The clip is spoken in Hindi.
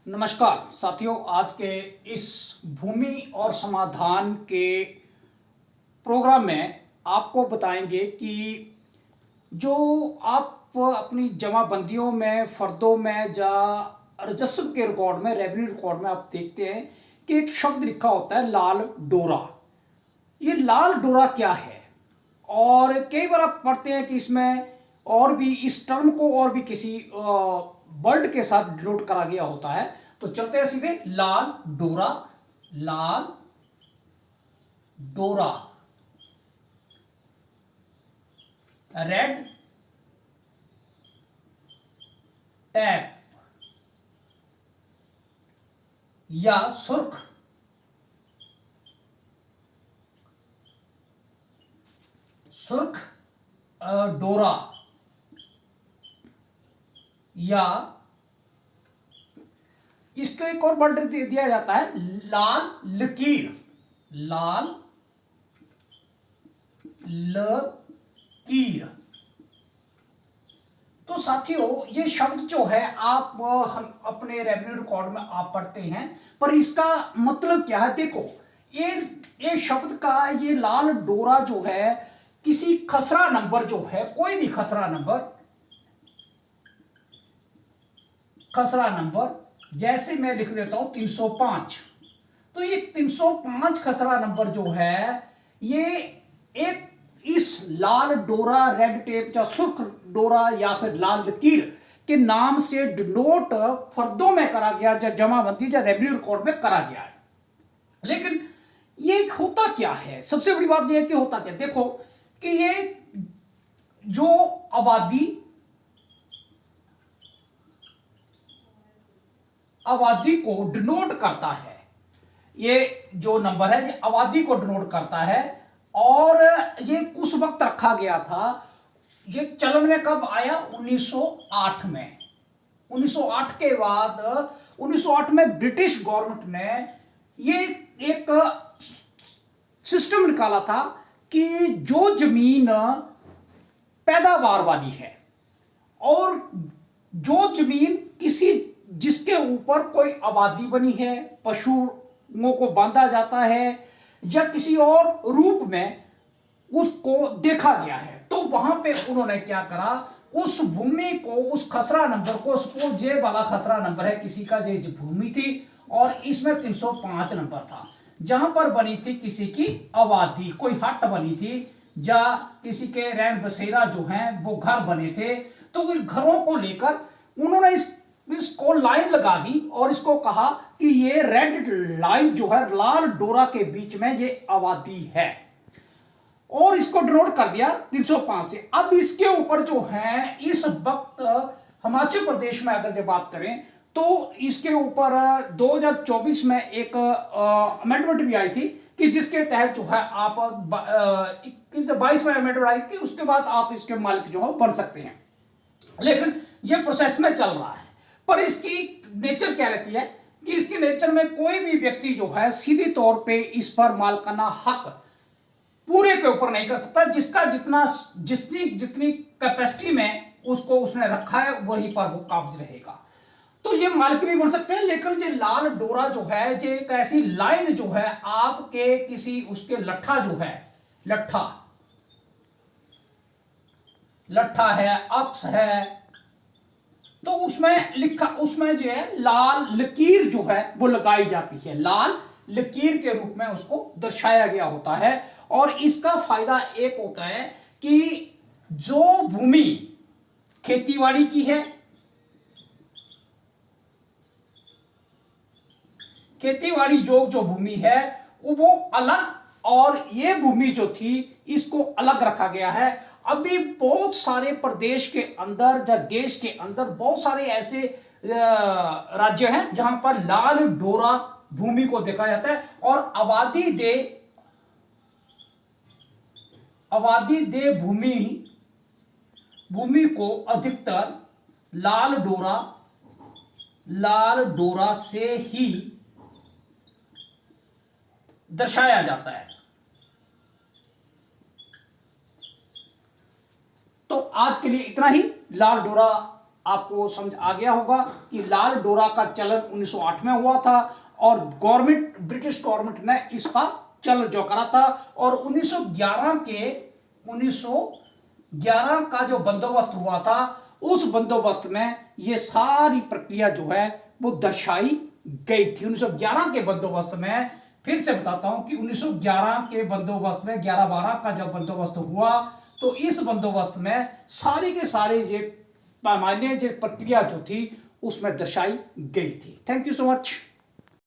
नमस्कार साथियों, आज के इस भूमि और समाधान के प्रोग्राम में आपको बताएंगे कि जो आप अपनी जमाबंदियों में, फर्दों में या राजस्व के रिकॉर्ड में, रेवेन्यू रिकॉर्ड में आप देखते हैं कि एक शब्द लिखा होता है लाल डोरा। ये लाल डोरा क्या है? और कई बार आप पढ़ते हैं कि इसमें और भी इस टर्म को और भी किसी वर्ड के साथ डिनोट करा गया होता है। तो चलते हैं सीधे लाल डोरा। लाल डोरा, रेड टैप या सुर्ख सुर्ख डोरा या इसको एक और वर्ड दिया जाता है लाल लकीर। लाल लकीर। तो साथियों, ये शब्द जो है आप हम अपने रेवेन्यू रिकॉर्ड में आप पढ़ते हैं, पर इसका मतलब क्या है? देखो, ये शब्द का ये लाल डोरा जो है किसी खसरा नंबर जो है, कोई भी खसरा नंबर जैसे मैं लिख देता हूं 305। तो ये 305 खसरा नंबर जो है ये एक इस लाल डोरा, रेड टेप या सुर्ख डोरा या फिर लाल लकीर के नाम से डिनोट फर्दों में करा गया, या जमाबंदी या रेवेन्यू रिकॉर्ड में करा गया है। लेकिन ये होता क्या है? सबसे बड़ी बात यह है कि होता क्या? देखो कि ये जो आबादी को डिनोट करता है, ये जो नंबर है ये आबादी को डिनोट करता है। और ये उस वक्त रखा गया था, ये चलन में कब आया? 1908 में। 1908 के बाद 1908 में ब्रिटिश गवर्नमेंट ने ये एक सिस्टम निकाला था कि जो जमीन पैदावार वाली है और जो जमीन जिसके ऊपर कोई आबादी बनी है, पशुओं को बांधा जाता है या किसी और रूप में उसको देखा गया है, तो वहां पे उन्होंने क्या करा? उस भूमि को, उस खसरा नंबर को, सपोज ये वाला खसरा नंबर है किसी का, ये भूमि थी और इसमें 305 नंबर था, जहां पर बनी थी किसी की आबादी, कोई हट बनी थी या किसी के रैन बसेरा जो हैं वो घर बने थे। तो इन घरों को लेकर उन्होंने इसको लाइन लगा दी और इसको कहा कि ये रेड लाइन जो है लाल डोरा के बीच में ये आबादी है, और इसको डिनोट कर दिया 305 से। अब इसके ऊपर जो है इस वक्त हिमाचल प्रदेश में अगर जब बात करें तो इसके ऊपर 2024 में एक अमेंडमेंट भी आई थी कि जिसके तहत जो है आप 21 से 22 में अमेंडमेंट आई थी, उसके बाद आप इसके मालिक जो है बन सकते हैं। लेकिन ये प्रोसेस में चल रहा है। पर इसकी नेचर क्या रहती है कि इसकी नेचर में कोई भी व्यक्ति जो है सीधी तौर पे इस पर मालिकाना हक पूरे के ऊपर नहीं कर सकता। जिसका जितनी कैपेसिटी में उसको उसने रखा है वहीं पर वो काबिज रहेगा। तो ये मालिक भी बन सकते हैं। लेकिन ये लाल डोरा जो है ये एक ऐसी लाइन जो है आपके किसी उसके लट्ठा जो है, लट्ठा है, अक्स है, तो उसमें जो है लाल लकीर जो है वो लगाई जाती है। लाल लकीर के रूप में उसको दर्शाया गया होता है। और इसका फायदा एक होता है कि जो भूमि खेतीबाड़ी की है, खेतीबाड़ी जो भूमि है वो अलग, और ये भूमि जो थी इसको अलग रखा गया है। अभी बहुत सारे प्रदेश के अंदर या देश के अंदर बहुत सारे ऐसे राज्य हैं जहां पर लाल डोरा भूमि को देखा जाता है। और आबादी दे भूमि को अधिकतर लाल डोरा से ही दर्शाया जाता है। तो आज के लिए इतना ही। लाल डोरा आपको समझ आ गया होगा कि लाल डोरा का चलन 1908 में हुआ था और गवर्नमेंट, ब्रिटिश गवर्नमेंट ने इसका चलन जो करा था। और 1911 का जो बंदोबस्त हुआ था, उस बंदोबस्त में ये सारी प्रक्रिया जो है वो दर्शाई गई थी। 1911 के बंदोबस्त में, फिर से बताता हूं कि 1911 के बंदोबस्त में 11/12 का जब बंदोबस्त हुआ तो इस बंदोबस्त में सारे के सारे ये पैमाने, जो प्रक्रिया जो थी उसमें दर्शाई गई थी। Thank you so much.